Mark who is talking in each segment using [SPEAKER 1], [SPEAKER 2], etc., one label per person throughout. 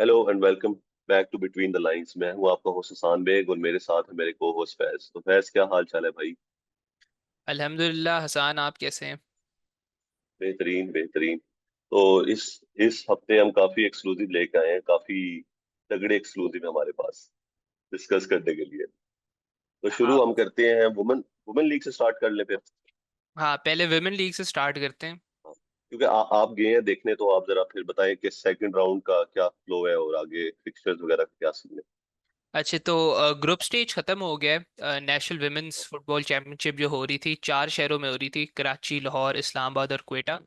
[SPEAKER 1] Hello and welcome back to between the lines. मैं हूं आपका होस्ट हसान बेग और मेरे साथ है मेरे को होस्ट फैज। तो फैज, क्या हाल चाल है भाई?
[SPEAKER 2] अल्हम्दुलिल्लाह। हसान, आप कैसे हैं?
[SPEAKER 1] बेहतरीन बेहतरीन। तो इस हफ्ते हम काफी एक्सक्लूसिव लेके आए हैं, काफी तगड़े एक्सक्लूसिव हमारे पास डिस्कस करने के लिए। तो शुरू
[SPEAKER 2] हाँ।
[SPEAKER 1] हम करते हैं वुमेन वुमेन लीग से स्टार्ट कर ले फिर।
[SPEAKER 2] हाँ, पहले विमेन लीग से स्टार्ट करते हैं।
[SPEAKER 1] हाँ, क्योंकि आप गए हैं देखने, तो आप जरा फिर बताएं कि सेकंड राउंड का क्या फ्लो है और आगे फिक्सचर्स वगैरह का क्या सीन है।
[SPEAKER 2] अच्छा, तो ग्रुप स्टेज खत्म हो गया है। नेशनल विमेंस फुटबॉल चैंपियनशिप जो हो रही थी, 4 शहरों में हो रही थी: कराची, लाहौर, इस्लामाबाद और क्वेटा।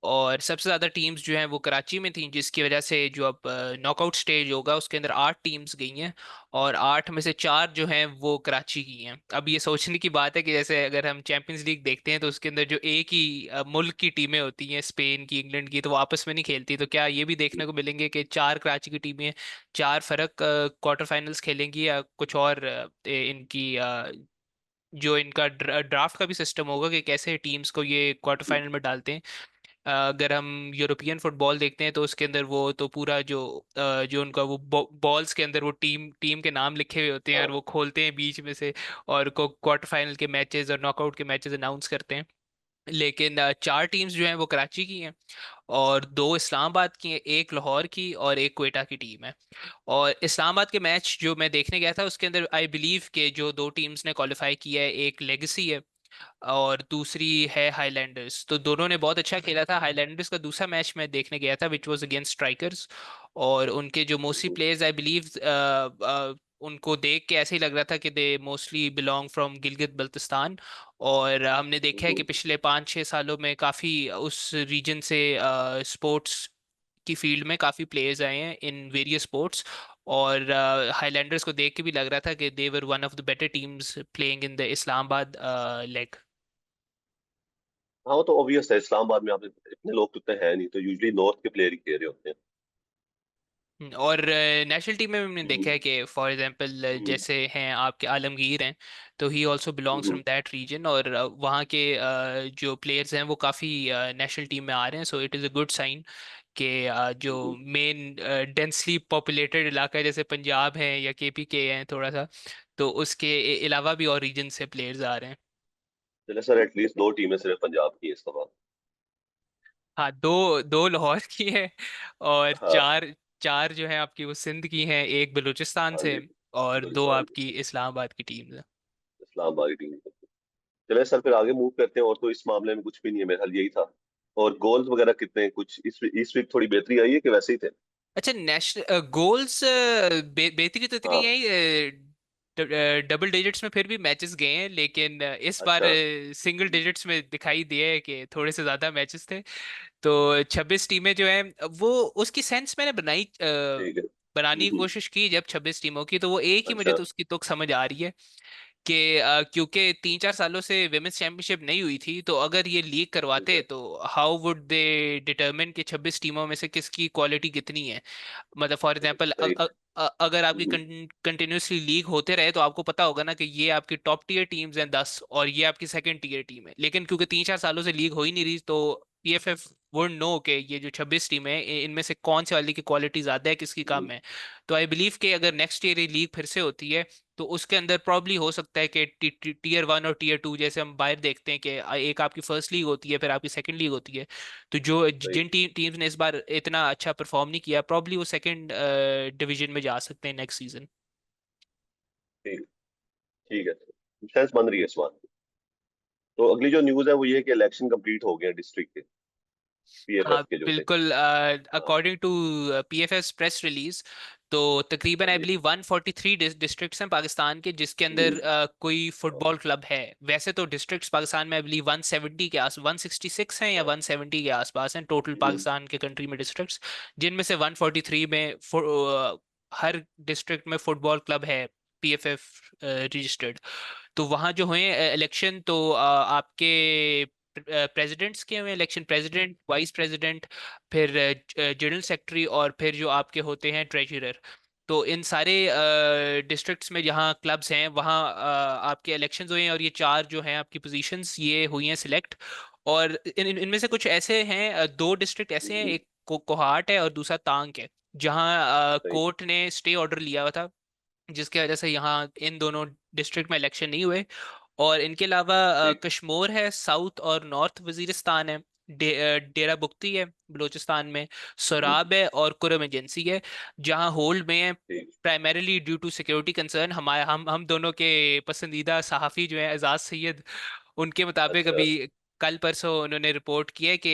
[SPEAKER 2] और सबसे ज़्यादा टीम्स जो हैं वो कराची में थी, जिसकी वजह से जो अब नॉकआउट स्टेज होगा उसके अंदर 8 टीम्स गई हैं। और 8 में से 4 जो हैं वो कराची की हैं। अब ये सोचने की बात है कि जैसे अगर हम चैंपियंस लीग देखते हैं तो उसके अंदर जो एक ही मुल्क की टीमें होती हैं, स्पेन की, इंग्लैंड की, तो वो आपस में नहीं खेलती। तो क्या ये भी देखने को मिलेंगे कि 4 कराची की टीमें 4 फर्क क्वार्टर फाइनल्स खेलेंगी, या कुछ और इनकी जो इनका ड्राफ्ट का भी सिस्टम होगा कि कैसे टीम्स को ये क्वार्टर फाइनल में डालते हैं? अगर हम यूरोपियन फुटबॉल देखते हैं तो उसके अंदर वो तो पूरा जो उनका वो बॉल्स के अंदर वो टीम टीम के नाम लिखे हुए होते हैं और
[SPEAKER 1] हाँ।
[SPEAKER 2] वो खोलते हैं बीच में से, और को क्वार्टर फाइनल के मैचेस और नॉकआउट के मैचेस अनाउंस करते हैं। लेकिन 4 टीम्स जो हैं वो कराची की हैं, और 2 इस्लामाबाद की हैं, एक लाहौर की और एक क्वेटा की टीम है। और इस्लामाबाद के मैच जो मैं देखने गया था उसके अंदर आई बिलीव के जो 2 टीम्स ने क्वालिफाई किया है, एक लेगेसी है और दूसरी है हाईलैंडर्स। तो दोनों ने बहुत अच्छा खेला था। हाईलैंडर्स का दूसरा मैच मैं देखने गया था विच वाज अगेंस्ट स्ट्राइकर्स, और उनके जो मोस्टली प्लेयर्स आई बिलीव उनको देख के ऐसे ही लग रहा था कि they mostly belong from Gilgit Baltistan. और हमने देखा है कि पिछले 5-6 सालों में काफ़ी उस रीजन से स्पोर्ट्स की फील्ड में काफ़ी प्लेयर्स आए हैं इन वेरियस स्पोर्ट्स। और हाईलैंडर्स को देख के भी लग रहा था कि they were one of the better teams playing in the Islamabad leg.
[SPEAKER 1] हाँ, वो तो ऑब्वियस है, इस्लामाबाद में आप इतने लोग तो इतने हैं नहीं, तो यूजुअली नॉर्थ के प्लेयर ही खेल रहे होते हैं।
[SPEAKER 2] और नेशनल टीम में भी हमने देखा
[SPEAKER 1] हम्म,
[SPEAKER 2] है कि फॉर एग्जांपल
[SPEAKER 1] हम्म,
[SPEAKER 2] जैसे हैं आपके आलमगीर हैं, तो he also belongs
[SPEAKER 1] hmm,
[SPEAKER 2] from that region. और वहाँ के जो प्लेयर्स हैं वो काफ़ी नेशनल टीम में आ रहे हैं। So it is a good sign कि जो
[SPEAKER 1] हम्म।
[SPEAKER 2] मेन डेंसली पॉपुलेटेड इलाका है जैसे पंजाब है या केपीके है थोड़ा सा, तो उसके अलावा भी और रीजन से प्लेयर्स आ रहे हैं।
[SPEAKER 1] चले सर, एटलीस्ट दो टीमें सिर्फ पंजाब की है इस दफा।
[SPEAKER 2] हाँ, दो दो लाहौर की है, और
[SPEAKER 1] हाँ।
[SPEAKER 2] चार चार जो है आपकी वो सिंध की हैं, एक बलूचिस्तान
[SPEAKER 1] हाँ
[SPEAKER 2] से,
[SPEAKER 1] जी।
[SPEAKER 2] और दो
[SPEAKER 1] बलूचिस्तान की,
[SPEAKER 2] आपकी इस्लामाबाद की टीम है।
[SPEAKER 1] इस्लामाबाद की टीम। चले सर, फिर आगे मूव करते हैं। और तो इस मामले में कुछ भी नहीं है, मेरा हाल यही था। और गोल्स वगैरह कितने हैं? कुछ इस वीक थोड़ी बेहतरी आई है कि वैसे ही थे?
[SPEAKER 2] अच्छा, नेशनल गोल्स बेहतरी तो इतनी
[SPEAKER 1] हाँ।
[SPEAKER 2] है, डबल डिजिट्स में फिर भी मैचेस गए हैं, लेकिन इस बार
[SPEAKER 1] अच्छा।
[SPEAKER 2] सिंगल डिजिट्स में दिखाई दिए है कि थोड़े से ज्यादा मैचेस थे। तो 26 टीमें जो हैं वो उसकी सेंस मैंने
[SPEAKER 1] ठीक है।
[SPEAKER 2] बनाने की कोशिश की जब 26 टीमों की, तो वो एक ही मुझे
[SPEAKER 1] अच्छा।
[SPEAKER 2] तो उसकी तुक समझ आ रही है कि क्योंकि 3-4 सालों से विमेंस चैंपियनशिप नहीं हुई थी, तो अगर ये लीग
[SPEAKER 1] ठीक
[SPEAKER 2] करवाते
[SPEAKER 1] है।
[SPEAKER 2] तो हाउ वुड दे डिटरमिन कि 26 टीमों में से किसकी क्वालिटी कितनी है? मतलब फॉर एग्जांपल
[SPEAKER 1] सही।
[SPEAKER 2] अगर आपकी
[SPEAKER 1] हम्म,
[SPEAKER 2] कंटिन्यूसली लीग होते रहे तो आपको पता होगा ना कि ये आपकी टॉप टीयर टीम्स हैं 10 और ये आपकी सेकंड टीयर टीम है। लेकिन क्योंकि 3-4 सालों से लीग हो ही नहीं रही, तो पीएफएफ वुड नो के ये जो 26 टीम है इनमें से कौन से वाली की क्वालिटी ज्यादा है, किसकी कम
[SPEAKER 1] हम्म,
[SPEAKER 2] है। तो आई बिलीव कि अगर नेक्स्ट ईयर ये लीग फिर से होती है तो उसके अंदर प्रॉब्ली हो सकता है कि टीयर 1 और टीयर 2, जैसे हम बाहर देखते हैं कि एक आपकी फर्स्ट लीग होती है फिर आपकी सेकंड लीग होती है, तो जो
[SPEAKER 1] सही।
[SPEAKER 2] जिन टीम्स ने इस बार इतना अच्छा परफॉर्म नहीं किया प्रॉब्ली वो सेकंड डिवीजन में जा सकते हैं नेक्स्ट सीजन।
[SPEAKER 1] ठीक। ठीक है। सेंस बन रही है इस बात की। तो अगली जो न्यूज है वो ये है कि इलेक्शन कंप्लीट हो गए डिस्ट्रिक्ट के,
[SPEAKER 2] हाँ,
[SPEAKER 1] पीएफएफ के जो थे।
[SPEAKER 2] बिल्कुल।
[SPEAKER 1] हाँ।
[SPEAKER 2] According to PFS press release, तो तकरीबन
[SPEAKER 1] हाँ
[SPEAKER 2] आई
[SPEAKER 1] जी।
[SPEAKER 2] बिलीव 143 डिस्ट्रिक्ट्स हैं पाकिस्तान के जिसके
[SPEAKER 1] हम्म,
[SPEAKER 2] अंदर कोई
[SPEAKER 1] हाँ।
[SPEAKER 2] फुटबॉल क्लब है। वैसे तो डिस्ट्रिक्ट्स पाकिस्तान में आई बिलीव 170 के आस 166 हैं या
[SPEAKER 1] हाँ।
[SPEAKER 2] 170 के आसपास हैं टोटल
[SPEAKER 1] हम्म,
[SPEAKER 2] पाकिस्तान के कंट्री में डिस्ट्रिक्ट्स, जिनमें से 143 में हर डिस्ट्रिक्ट में फुटबॉल क्लब है पीएफएफ रजिस्टर्ड। तो वहाँ जो हुए इलेक्शन, तो आपके प्रेसिडेंट्स के हुए इलेक्शन, प्रेसिडेंट, वाइस प्रेसिडेंट, फिर जनरल सेक्रेटरी, और फिर जो आपके होते हैं ट्रेजरर। तो इन सारे डिस्ट्रिक्ट्स में जहाँ क्लब्स हैं वहाँ आपके इलेक्शंस हुए हैं, और ये 4 जो हैं आपकी पोजीशंस ये हुई हैं सिलेक्ट। और इनमें से कुछ ऐसे हैं, 2 डिस्ट्रिक्ट ऐसे हैं,
[SPEAKER 1] हम्म,
[SPEAKER 2] एक कोहाट है और दूसरा तांग है। जहां
[SPEAKER 1] सही।
[SPEAKER 2] कोर्ट ने स्टे ऑर्डर लिया हुआ था, जिसकी वजह से यहाँ इन दोनों डिस्ट्रिक्ट में इलेक्शन नहीं हुए। और इनके अलावा
[SPEAKER 1] ठीक।
[SPEAKER 2] कश्मीर है, साउथ और नॉर्थ वजीरिस्तान है, डेरा बुगती है बलूचिस्तान में,
[SPEAKER 1] हम्म,
[SPEAKER 2] सोराब है और कुरम एजेंसी है, जहाँ होल्ड में है।
[SPEAKER 1] ठीक।
[SPEAKER 2] Primarily due to security concern, हमारे हम दोनों के पसंदीदा सहाफ़ी जो हैं एजाज सैयद, उनके मुताबिक
[SPEAKER 1] अच्छा।
[SPEAKER 2] अभी कल परसों उन्होंने रिपोर्ट की है कि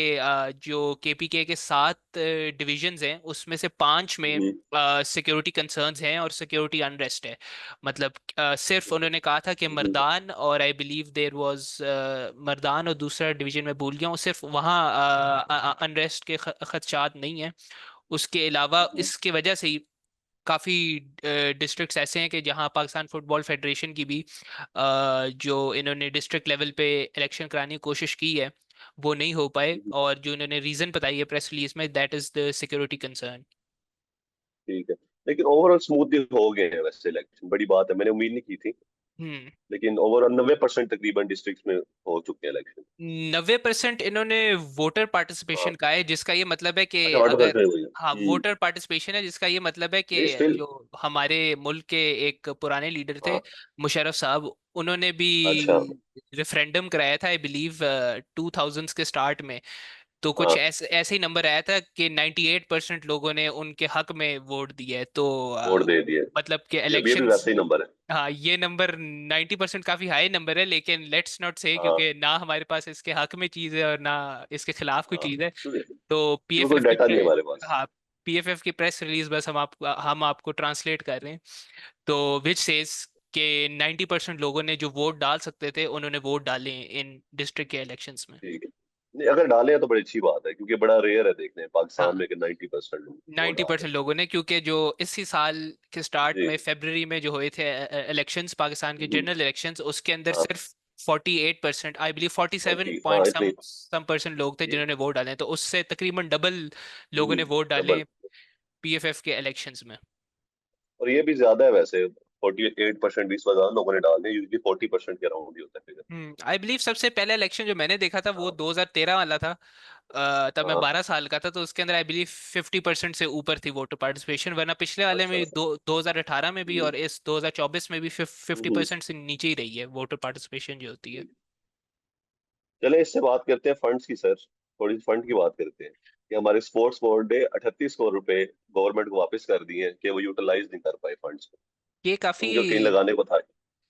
[SPEAKER 2] जो केपीके के 7 डिविजन्स हैं उसमें से 5 में
[SPEAKER 1] हम्म,
[SPEAKER 2] सिक्योरिटी कंसर्न्स हैं और सिक्योरिटी अनरेस्ट है। मतलब सिर्फ उन्होंने कहा था कि
[SPEAKER 1] हम्म,
[SPEAKER 2] मर्दान और I believe there was Mardan और दूसरा डिवीजन में भूल गया हूँ, सिर्फ वहाँ अनरेस्ट के खदशात नहीं है। उसके अलावा
[SPEAKER 1] हम्म,
[SPEAKER 2] इसके वजह से ही काफ़ी डिस्ट्रिक्ट्स ऐसे हैं कि जहां पाकिस्तान फुटबॉल फेडरेशन की भी जो इन्होंने डिस्ट्रिक्ट लेवल पे इलेक्शन कराने की कोशिश की है वो नहीं हो पाए,
[SPEAKER 1] हम्म,
[SPEAKER 2] और जो इन्होंने रीज़न बताई है प्रेस रिलीज में, that is the security concern.
[SPEAKER 1] ठीक है। लेकिन ओवरऑल स्मूथली हो गए हैं वैसे इलेक्शन, बड़ी बात है, मैंने उम्मीद नहीं की थी।
[SPEAKER 2] हम्म।
[SPEAKER 1] लेकिन ओवरऑल 90% तकरीबन डिस्ट्रिक्ट में हो चुके हैं इलेक्शन।
[SPEAKER 2] 90% इन्होंने वोटर
[SPEAKER 1] हाँ।
[SPEAKER 2] पार्टिसिपेशन का है, जिसका ये मतलब है कि
[SPEAKER 1] अच्छा, वाटर
[SPEAKER 2] अगर,
[SPEAKER 1] फैक्ट्री हुई।
[SPEAKER 2] हाँ
[SPEAKER 1] हम्म।
[SPEAKER 2] वोटर पार्टिसिपेशन है जिसका ये मतलब है कि
[SPEAKER 1] नहीं, स्टिल।
[SPEAKER 2] जो हमारे मुल्क के एक पुराने लीडर थे
[SPEAKER 1] हाँ।
[SPEAKER 2] मुशर्रफ साहब, उन्होंने भी
[SPEAKER 1] अच्छा।
[SPEAKER 2] रेफरेंडम कराया था आई बिलीव 2000s के स्टार्ट में। तो कुछ
[SPEAKER 1] हाँ।
[SPEAKER 2] ऐसे ऐसे ही नंबर आया था कि 98% लोगों ने उनके हक में वोट दिया है। तो
[SPEAKER 1] वोट दे दिए।
[SPEAKER 2] मतलब कि
[SPEAKER 1] ये भी
[SPEAKER 2] इलेक्शंस,
[SPEAKER 1] वैसे ही नंबर है।
[SPEAKER 2] हाँ ये नंबर 90% काफी हाई नंबर है, लेकिन लेट्स नॉट से,
[SPEAKER 1] हाँ।
[SPEAKER 2] क्योंकि ना हमारे पास इसके हक में चीज है और ना इसके खिलाफ कोई
[SPEAKER 1] हाँ,
[SPEAKER 2] चीज है।
[SPEAKER 1] क्योंकि
[SPEAKER 2] तो
[SPEAKER 1] क्योंकि कोई
[SPEAKER 2] पीएफएफ की
[SPEAKER 1] डाटा नहीं है हमारे पास।
[SPEAKER 2] हाँ पीएफएफ की प्रेस रिलीज बस हम आपको ट्रांसलेट कर रहे हैं। तो विच सेज के 90% लोगों ने जो वोट डाल सकते थे उन्होंने वोट डाले इन डिस्ट्रिक्ट के इलेक्शंस में।
[SPEAKER 1] ठीक है। नहीं, अगर डाले हैं तो बड़ी अच्छी बात है, क्योंकि बड़ा रेयर है देखने पाकिस्तान
[SPEAKER 2] हाँ
[SPEAKER 1] में कि 90% लोग वोट डाल रहे
[SPEAKER 2] 90% लोगों ने, क्योंकि जो इसी साल के
[SPEAKER 1] हैं।
[SPEAKER 2] स्टार्ट
[SPEAKER 1] जी।
[SPEAKER 2] में फरवरी में जो हुए थे इलेक्शंस, पाकिस्तान के
[SPEAKER 1] हम्म,
[SPEAKER 2] जनरल इलेक्शंस, उसके अंदर
[SPEAKER 1] हाँ।
[SPEAKER 2] सिर्फ 48% आई बिलीव 47
[SPEAKER 1] 40, हाँ,
[SPEAKER 2] पॉइंट
[SPEAKER 1] इतनी।
[SPEAKER 2] सम परसेंट लोग थे
[SPEAKER 1] ये।
[SPEAKER 2] जिन्होंने वोट डाले हैं। तो उससे तकरीबन डबल लोगों ने वोट डाले
[SPEAKER 1] डबल।
[SPEAKER 2] हैं पीएफएफ के इलेक्शंस में।
[SPEAKER 1] और ये भी ज्यादा है वैसे। 48% इस बार ज्यादा लोगों ने डाले, यूजली 40% के अराउंड ही होता है फिगर।
[SPEAKER 2] आई बिलीव सबसे पहला इलेक्शन जो मैंने देखा था वो
[SPEAKER 1] हाँ।
[SPEAKER 2] 2013 वाला था। तब मैं
[SPEAKER 1] हाँ।
[SPEAKER 2] 12 साल का था, तो उसके अंदर आई बिलीव 50% से ऊपर थी वोटर पार्टिसिपेशन, वरना पिछले वाले
[SPEAKER 1] अच्छा।
[SPEAKER 2] में 2018 में भी
[SPEAKER 1] हम्म,
[SPEAKER 2] और इस 2024 में भी 50%
[SPEAKER 1] हम्म,
[SPEAKER 2] से नीचे ही रही है वोटर पार्टिसिपेशन जो होती है।
[SPEAKER 1] हम्म। चले इससे बात करते हैं फंड्स की सर। थोड़ी सी फंड की बात करते हैं कि हमारे स्पोर्ट्स बोर्ड ने 38 करोड़ रुपए गवर्नमेंट को वापस कर दिए हैं कि वो यूटिलाइज नहीं कर पाए फंड्स को,
[SPEAKER 2] ये काफी
[SPEAKER 1] उनको कहीं लगाने को था।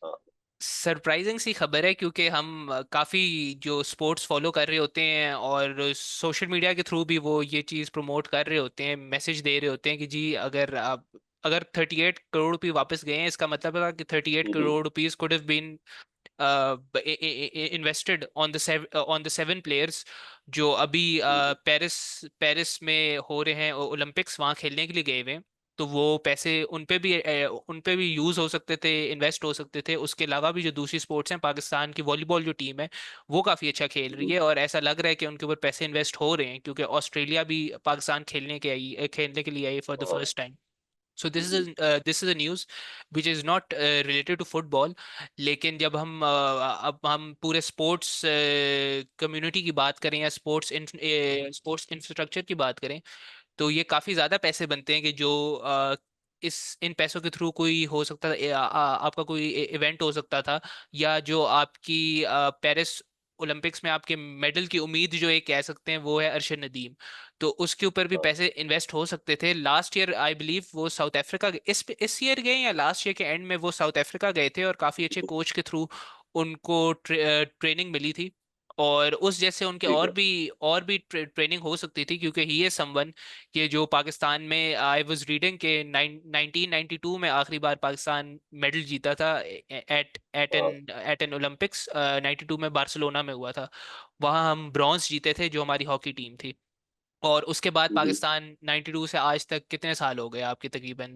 [SPEAKER 1] हाँ।
[SPEAKER 2] सरप्राइजिंग सी खबर है, क्योंकि हम काफ़ी जो स्पोर्ट्स फॉलो कर रहे होते हैं और सोशल मीडिया के थ्रू भी वो ये चीज़ प्रमोट कर रहे होते हैं, मैसेज दे रहे होते हैं कि जी अगर आप, अगर 38 करोड़ रुपये वापस गए हैं इसका मतलब है कि 38
[SPEAKER 1] hmm,
[SPEAKER 2] crore rupees could have been invested on the 7 players जो अभी
[SPEAKER 1] हम्म,
[SPEAKER 2] पेरिस पेरिस में हो रहे हैं ओलंपिक्स, वहाँ खेलने के लिए गए हुए हैं। तो वो पैसे उन पे भी यूज हो सकते थे, इन्वेस्ट हो सकते थे। उसके अलावा भी जो दूसरी स्पोर्ट्स हैं, पाकिस्तान की वॉलीबॉल जो टीम है वो काफी अच्छा खेल रही
[SPEAKER 1] हम्म,
[SPEAKER 2] है और ऐसा लग रहा है कि उनके ऊपर पैसे इन्वेस्ट हो रहे हैं, क्योंकि ऑस्ट्रेलिया भी पाकिस्तान खेलने के लिए आई फॉर द
[SPEAKER 1] हाँ,
[SPEAKER 2] first time. So
[SPEAKER 1] hmm,
[SPEAKER 2] this is a news which is not related to football. लेकिन जब अब हम पूरे स्पोर्ट्स कम्युनिटी की बात करें या स्पोर्ट्स इंफ्रास्ट्रक्चर की बात करें, तो ये काफी ज्यादा पैसे बनते हैं कि जो इस इन पैसों के थ्रू कोई हो सकता था, आपका कोई इवेंट हो सकता था, या जो आपकी पेरिस ओलंपिक्स में आपके मेडल की उम्मीद जो एक कह सकते हैं वो है अरशद नदीम। तो उसके ऊपर भी
[SPEAKER 1] हाँ,
[SPEAKER 2] पैसे इन्वेस्ट हो सकते थे। लास्ट ईयर आई बिलीव वो साउथ अफ्रीका, इस ईयर गए या लास्ट ईयर के एंड में वो साउथ अफ्रीका गए थे और काफी अच्छे
[SPEAKER 1] हम्म,
[SPEAKER 2] कोच के थ्रू उनको ट्रेनिंग मिली थी। और उस जैसे उनके
[SPEAKER 1] ठीक है।
[SPEAKER 2] और भी ट्रेनिंग हो सकती थी, क्योंकि ही इज समवन कि जो पाकिस्तान में, आई वाज रीडिंग के 1992 में आखिरी बार पाकिस्तान मेडल जीता था एट
[SPEAKER 1] हाँ।
[SPEAKER 2] एट एन ओलंपिक्स, 92 में बार्सिलोना में हुआ था। वहाँ हम ब्रॉन्ज जीते थे, जो हमारी हॉकी टीम थी। और उसके बाद
[SPEAKER 1] हम्म,
[SPEAKER 2] पाकिस्तान 92 से आज तक कितने साल हो गए आपके, तकरीबन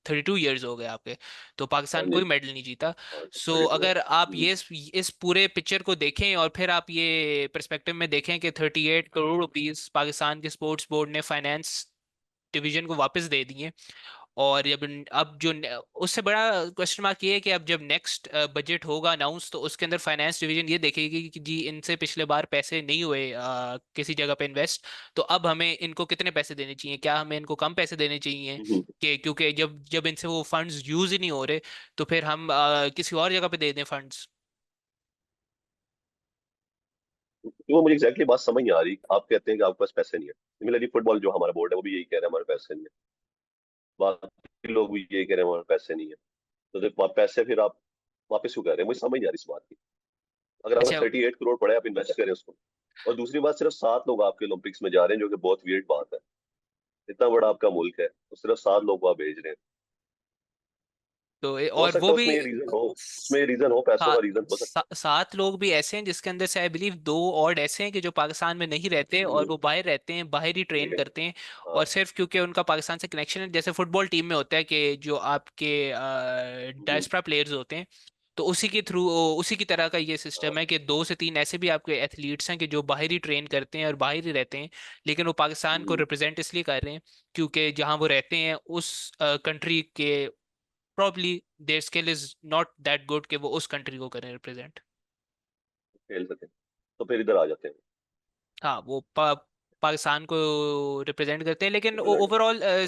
[SPEAKER 2] 32 ईयर्स हो गए आपके। तो
[SPEAKER 1] हाँ
[SPEAKER 2] पाकिस्तान
[SPEAKER 1] जी।
[SPEAKER 2] कोई मेडल नहीं जीता।
[SPEAKER 1] हाँ,
[SPEAKER 2] सो
[SPEAKER 1] 32 है।
[SPEAKER 2] अगर आप ये इस पूरे पिक्चर को देखें और फिर आप ये पर्सपेक्टिव में देखें कि 38 करोड़ रुपीस पाकिस्तान के स्पोर्ट्स बोर्ड ने फाइनेंस डिवीजन को वापस दे दिए, और जब अब जो उससे बड़ा क्वेश्चन मार्क ये है कि अब जब नेक्स्ट बजट होगा अनाउंस, तो उसके अंदर फाइनेंस डिवीजन ये देखेगी कि जी इनसे पिछले बार पैसे नहीं हुए किसी जगह पे इन्वेस्ट, तो अब हमें इनको कितने पैसे देने चाहिए, क्या हमें इनको कम पैसे देने चाहिए,
[SPEAKER 1] हम्म।
[SPEAKER 2] कि क्योंकि जब जब इनसे वो फंड्स यूज ही नहीं हो रहे, तो फिर हम किसी और जगह पे दे दें फंड्स।
[SPEAKER 1] तो वो मुझे एग्जैक्टली बात समझ नहीं आ रही। आप कहते हैं कि आपके पास पैसे नहीं है, सिमिलरली फुटबॉल जो हमारा बोर्ड है वो भी यही कह रहा है हमारे पैसे नहीं है, बाकी लोग भी यही कह रहे हैं हमारे पैसे नहीं है। तो जब पैसे फिर आप वापस क्यों कर रहे हैं, मुझे समझ नहीं आ रही इस बात की। अगर आपका
[SPEAKER 2] अच्छा,
[SPEAKER 1] 38 करोड़ पड़े, आप इन्वेस्ट करें उसको। और दूसरी बात, सिर्फ 7 लोग आपके ओलंपिक्स में जा रहे हैं, जो कि बहुत वियर्ड बात है। इतना बड़ा आपका मुल्क है, तो सिर्फ 7 लोग वहां भेज रहे हैं।
[SPEAKER 2] तो
[SPEAKER 1] हो
[SPEAKER 2] और वो
[SPEAKER 1] सकता है
[SPEAKER 2] भी
[SPEAKER 1] उसमें ये रीजन हो, उसमें रीजन हो, पैसों का रीजन हो सकता है।
[SPEAKER 2] 7 लोग भी ऐसे हैं जिसके अंदर से आई बिलीव 2 और ऐसे हैं कि जो पाकिस्तान में नहीं रहते और
[SPEAKER 1] हम्म,
[SPEAKER 2] वो बाहर रहते हैं, बाहर ही ट्रेन
[SPEAKER 1] ठीक है।
[SPEAKER 2] करते हैं।
[SPEAKER 1] हाँ।
[SPEAKER 2] और सिर्फ क्योंकि उनका पाकिस्तान से कनेक्शन है, जैसे फुटबॉल टीम में होता है कि जो आपके
[SPEAKER 1] हम्म,
[SPEAKER 2] डायस्पोरा प्लेयर्स होते हैं, तो उसी के थ्रू, उसी की तरह का ये
[SPEAKER 1] हाँ।
[SPEAKER 2] सिस्टम है कि 2 से 3 ऐसे भी आपके एथलीट्स हैं कि जो बाहर ही ट्रेन करते हैं और बाहर ही रहते हैं, लेकिन वो पाकिस्तान को
[SPEAKER 1] हम्म,
[SPEAKER 2] रिप्रेजेंट इसलिए कर रहे हैं क्योंकि जहाँ वो रहते हैं उस कंट्री के probably their skill is not that good कि वो उस कंट्री को करें रिप्रेजेंट।
[SPEAKER 1] खेल सके तो फिर इधर आ जाते हैं।
[SPEAKER 2] हाँ, वो पाकिस्तान को रिप्रेजेंट करते हैं, लेकिन
[SPEAKER 1] सिमिलरली।
[SPEAKER 2] ओवरऑल
[SPEAKER 1] हाँ।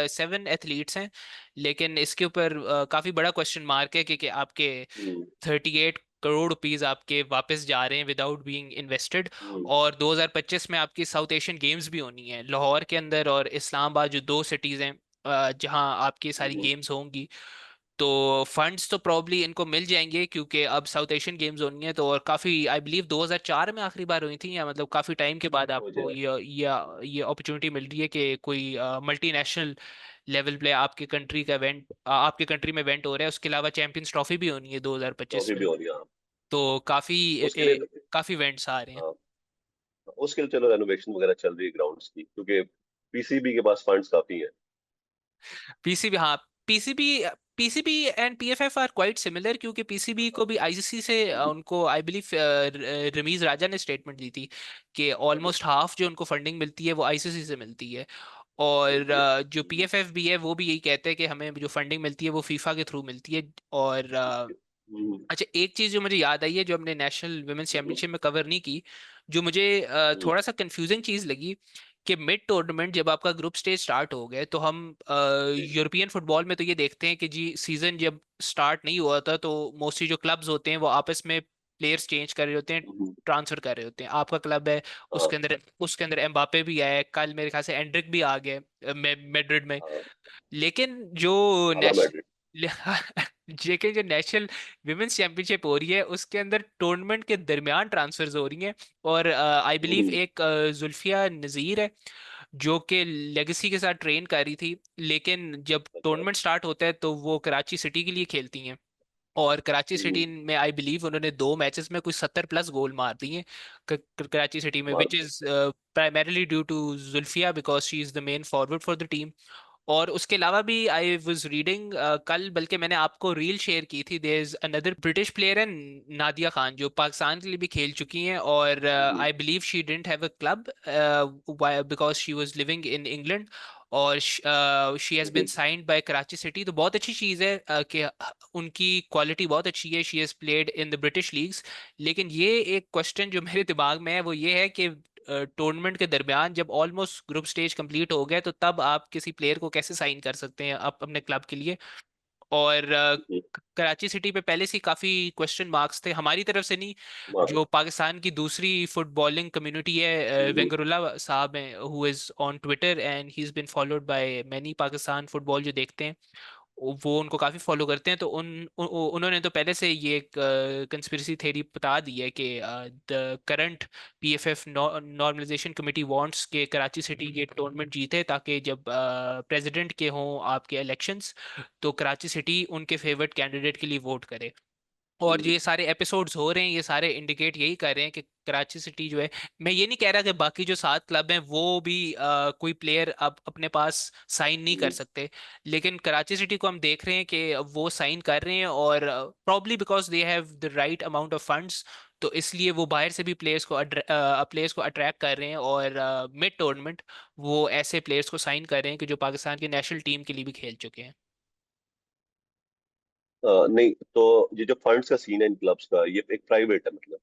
[SPEAKER 2] 7 एथलीट्स हैं। लेकिन इसके ऊपर काफी बड़ा क्वेश्चन मार्क है कि आपके
[SPEAKER 1] हम्म,
[SPEAKER 2] 38 करोड़ रुपीस आपके वापस जा रहे हैं विदाउट बीइंग इन्वेस्टेड।
[SPEAKER 1] हम्म,
[SPEAKER 2] और 2025 में आपकी साउथ एशियन गेम्स भी होनी है लाहौर के अंदर और इस्लामाबाद, जो 2 सिटीज हैं जहां आपकी सारी
[SPEAKER 1] हम्म,
[SPEAKER 2] गेम्स होंगी। तो फंड्स तो प्रॉब्ली इनको मिल जाएंगे क्योंकि अब साउथ एशियन गेम्स होनी है, तो और काफ़ी आई बिलीव 2004 में आखिरी बार हुई थी, या मतलब काफ़ी टाइम के बाद
[SPEAKER 1] समझ
[SPEAKER 2] आपको
[SPEAKER 1] गया।
[SPEAKER 2] ये अपॉर्चुनिटी मिल रही है कि कोई मल्टीनेशनल लेवल पे आपके कंट्री का इवेंट, आपके कंट्री में इवेंट हो रहा है। उसके अलावा चैंपियंस ट्रॉफी भी होनी है 2025
[SPEAKER 1] ट्रॉफी भी
[SPEAKER 2] में।
[SPEAKER 1] हो रही है, हाँ।
[SPEAKER 2] तो काफ़ी
[SPEAKER 1] उसके लिए,
[SPEAKER 2] काफ़ी इवेंट्स आ रहे हैं।
[SPEAKER 1] हाँ, उसके लिए चलो रेनोवेशन वगैरह चल रही है ग्राउंड्स की, क्योंकि पीसीबी के पास फंड्स काफी हैं।
[SPEAKER 2] पीसीबी, हाँ, PCB PCB and PFF are quite similar, क्योंकि पीसीबी को भी आईसीसी से
[SPEAKER 1] हम्म,
[SPEAKER 2] उनको आई बिलीव रमीज राजा ने स्टेटमेंट दी थी कि
[SPEAKER 1] अच्छा।
[SPEAKER 2] ऑलमोस्ट हाफ जो उनको फंडिंग मिलती है वो आईसीसी से मिलती है। और
[SPEAKER 1] मिलती है।
[SPEAKER 2] जो पीएफएफ भी है वो भी यही कहते हैं कि हमें जो फंडिंग मिलती है वो फीफा के थ्रू मिलती है। और
[SPEAKER 1] हम्म,
[SPEAKER 2] अच्छा, एक चीज जो मुझे याद आई है जो हमने नेशनल वुमेन्स
[SPEAKER 1] हम्म,
[SPEAKER 2] चैंपियनशिप में कवर नहीं की, जो मुझे
[SPEAKER 1] हम्म,
[SPEAKER 2] थोड़ा सा कंफ्यूजिंग चीज लगी, कि मिड टूर्नामेंट जब आपका ग्रुप स्टेज स्टार्ट हो गया, तो हम
[SPEAKER 1] ठीक।
[SPEAKER 2] यूरोपियन फुटबॉल में तो ये देखते हैं कि जी सीजन जब स्टार्ट नहीं हुआ था तो मोस्टली जो क्लब्स होते हैं वो आपस में प्लेयर्स चेंज कर रहे होते हैं,
[SPEAKER 1] हम्म,
[SPEAKER 2] ट्रांसफर कर रहे होते हैं। आपका क्लब है,
[SPEAKER 1] हाँ,
[SPEAKER 2] उसके अंदर एम्बापे भी आया है, कल मेरे ख्याल से एंड्रिक भी आ गया मैड्रिड में।
[SPEAKER 1] हाँ।
[SPEAKER 2] लेकिन जो
[SPEAKER 1] आला
[SPEAKER 2] नेश
[SPEAKER 1] मैड्रिड।
[SPEAKER 2] जेके जो नेशनल विमेंस चैंपियनशिप हो रही है उसके अंदर टूर्नामेंट के दरमियान ट्रांसफर्स हो रही हैं। और आई बिलीव
[SPEAKER 1] हम्म,
[SPEAKER 2] एक जुल्फिया नज़ीर है जो कि लेगेसी के साथ ट्रेन कर रही थी, लेकिन जब
[SPEAKER 1] अच्छा।
[SPEAKER 2] टूर्नामेंट स्टार्ट होता है तो वो कराची सिटी के लिए खेलती हैं। और कराची
[SPEAKER 1] हम्म,
[SPEAKER 2] सिटी में आई बिलीव उन्होंने 2 मैचेस में कुछ 70+ गोल मार दिए कराची सिटी में,
[SPEAKER 1] कमाल।
[SPEAKER 2] Which is primarily due to Zulfiya because she is the main forward for the team. और उसके अलावा भी आई वाज रीडिंग कल, बल्कि मैंने आपको रील शेयर की थी, there is another British player है नादिया खान, जो पाकिस्तान के लिए भी खेल चुकी हैं। और
[SPEAKER 1] hmm,
[SPEAKER 2] I believe she didn't have a club because she was living in England. और she has been
[SPEAKER 1] hmm,
[SPEAKER 2] signed by Karachi city. तो बहुत अच्छी चीज़ है कि उनकी क्वालिटी बहुत अच्छी है, she has played in the British leagues. लेकिन ये एक क्वेश्चन जो मेरे दिमाग में है वो ये है कि टूर्नामेंट के दरमियान जब ऑलमोस्ट ग्रुप स्टेज कंप्लीट हो गया, तो तब आप किसी प्लेयर को कैसे साइन कर सकते हैं आप अपने क्लब के लिए। और
[SPEAKER 1] हम्म,
[SPEAKER 2] कराची सिटी पे पहले से ही काफी क्वेश्चन मार्क्स थे हमारी तरफ से नहीं,
[SPEAKER 1] कमाल।
[SPEAKER 2] जो पाकिस्तान की दूसरी फुटबॉलिंग कम्युनिटी है,
[SPEAKER 1] हम्म,
[SPEAKER 2] वेंगरुल्ला साहब हैं, who is on Twitter and he is been followed by many Pakistan football जो देखते हैं, वो उनको काफी फॉलो करते हैं। तो उन्होंने तो पहले से ये एक कंस्पिरेसी थ्योरी बता दी है कि the current PFF normalisation committee wants के कराची सिटी ये टूर्नामेंट जीते, ताकि जब प्रेसिडेंट के हों आपके इलेक्शंस, तो कराची सिटी उनके फेवरेट कैंडिडेट के लिए वोट करे। और जो
[SPEAKER 1] हम्म,
[SPEAKER 2] ये सारे एपिसोड्स हो रहे हैं ये सारे इंडिकेट यही कर रहे हैं कि कराची सिटी जो है, मैं ये नहीं कह रहा कि बाकी जो 7 क्लब हैं वो भी कोई प्लेयर अब अपने पास साइन नहीं कर
[SPEAKER 1] हम्म,
[SPEAKER 2] सकते, लेकिन कराची सिटी को हम देख रहे हैं कि वो साइन कर रहे हैं, और probably because they have the right amount of funds, तो इसलिए वो बाहर से भी प्लेयर्स को अट्रैक्ट कर रहे हैं, और मिड टूर्नामेंट वो ऐसे प्लेयर्स को साइन कर रहे हैं कि जो पाकिस्तान की नेशनल टीम के लिए भी खेल चुके हैं।
[SPEAKER 1] नहीं तो ये जो फंड्स का सीन है इन क्लब्स का, ये एक प्राइवेट है मतलब,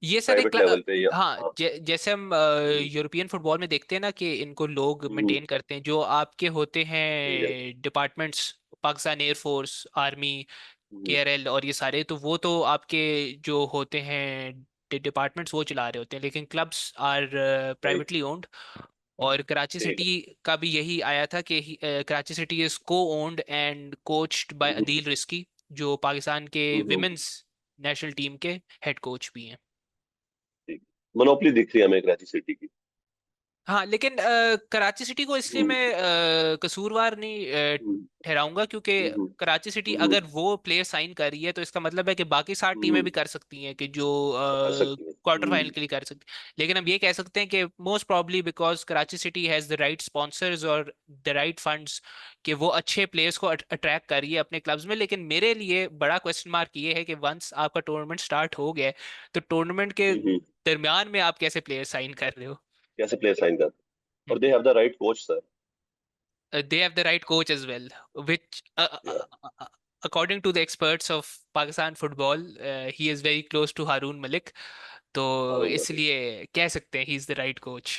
[SPEAKER 2] ये सर एक
[SPEAKER 1] प्राइवेट लेवल पे या
[SPEAKER 2] हाँ,
[SPEAKER 1] हाँ।
[SPEAKER 2] जैसे हम
[SPEAKER 1] हम्म,
[SPEAKER 2] यूरोपियन फुटबॉल में देखते हैं ना कि इनको लोग
[SPEAKER 1] हम्म,
[SPEAKER 2] मेंटेन करते हैं, जो आपके होते
[SPEAKER 1] ठीक है।
[SPEAKER 2] हैं डिपार्टमेंट्स, पाकिस्तान एयरफोर्स, आर्मी,
[SPEAKER 1] हम्म,
[SPEAKER 2] केआरएल और ये सारे, तो वो तो आपके जो होते हैं डिपार्टमेंट्स वो चला रहे होते हैं, लेकिन क्लब्स आर
[SPEAKER 1] ठीक।
[SPEAKER 2] Privately owned. और कराची
[SPEAKER 1] ठीक है।
[SPEAKER 2] सिटी का भी यही आया था कि कराची सिटी इज को owned and coached bye
[SPEAKER 1] hmm,
[SPEAKER 2] Adeel risky, जो पाकिस्तान के
[SPEAKER 1] हम्म,
[SPEAKER 2] विमेंस नेशनल टीम के हेड कोच भी हैं।
[SPEAKER 1] ठीक। मोनोपोली दिख रही है हमें कराची सिटी की।
[SPEAKER 2] हाँ, लेकिन कराची सिटी को इसलिए
[SPEAKER 1] हम्म,
[SPEAKER 2] मैं कसूरवार नहीं
[SPEAKER 1] हम्म,
[SPEAKER 2] ठहराऊंगा, क्योंकि
[SPEAKER 1] हम्म,
[SPEAKER 2] कराची सिटी
[SPEAKER 1] हम्म,
[SPEAKER 2] अगर वो प्लेयर साइन कर रही है तो इसका मतलब है कि बाकी 7 टीमें भी
[SPEAKER 1] हम्म,
[SPEAKER 2] कर सकती हैं कि जो
[SPEAKER 1] कर सकती है।
[SPEAKER 2] क्वार्टर फाइनल के लिए कर सकती। लेकिन हम ये कह सकते हैं कि most probably because Karachi city has the right sponsors और द राइट फंड्स, कि वो अच्छे प्लेयर्स को अट्रैक्ट कर रही है अपने क्लब्स में। लेकिन मेरे लिए बड़ा क्वेश्चन मार्क ये है कि वंस आपका टूर्नामेंट स्टार्ट हो गया है, तो टूर्नामेंट के दरमियान में आप कैसे प्लेयर साइन कर रहे हो?
[SPEAKER 1] कैसे प्लेयर साइन करते हैं? और they have the right coach sir.
[SPEAKER 2] They have the right coach as well, which,
[SPEAKER 1] या
[SPEAKER 2] according to the experts of Pakistan football, he is very close to Haroon Malik. तो
[SPEAKER 1] हारून मलिक।
[SPEAKER 2] इसलिए कह सकते हैं he is the right coach.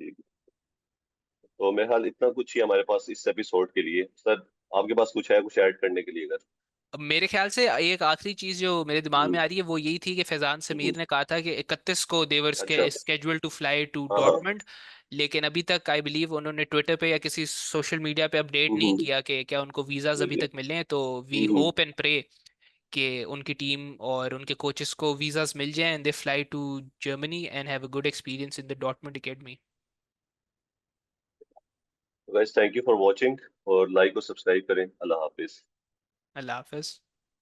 [SPEAKER 1] ठीक। तो मेरे ख्याल इतना कुछ ही हमारे पास इस एपिसोड के लिए सर। आपके पास कुछ है कुछ ऐड करने के लिए अगर?
[SPEAKER 2] अब मेरे ख्याल से एक आखिरी चीज जो मेरे दिमाग में
[SPEAKER 1] हम्म,
[SPEAKER 2] आ रही है वो यही थी कि फैजान
[SPEAKER 1] हम्म,
[SPEAKER 2] समीर ने कहा था कि 31 को देवर
[SPEAKER 1] अच्छा।
[SPEAKER 2] स्केड्यूल टू फ्लाई टू
[SPEAKER 1] हाँ हाँ।
[SPEAKER 2] डॉर्टमंड। लेकिन अभी तक आई बिलीव उन्होंने ट्विटर पे या किसी सोशल मीडिया पे अपडेट नहीं
[SPEAKER 1] हम्म,
[SPEAKER 2] किया कि क्या उनको वीजाज
[SPEAKER 1] ठीक
[SPEAKER 2] अभी
[SPEAKER 1] है।
[SPEAKER 2] तक मिले हैं। तो we
[SPEAKER 1] hmm,
[SPEAKER 2] hope and pray कि उनकी टीम और उनके कोचेस को वीजास मिल जाएं and they fly to Germany and have a good experience in the Dortmund academy.
[SPEAKER 1] Guys thank you for watching. और लाइक और सब्सक्राइब करें। अल्लाह हाफिज।
[SPEAKER 2] अल्लाह हाफिज।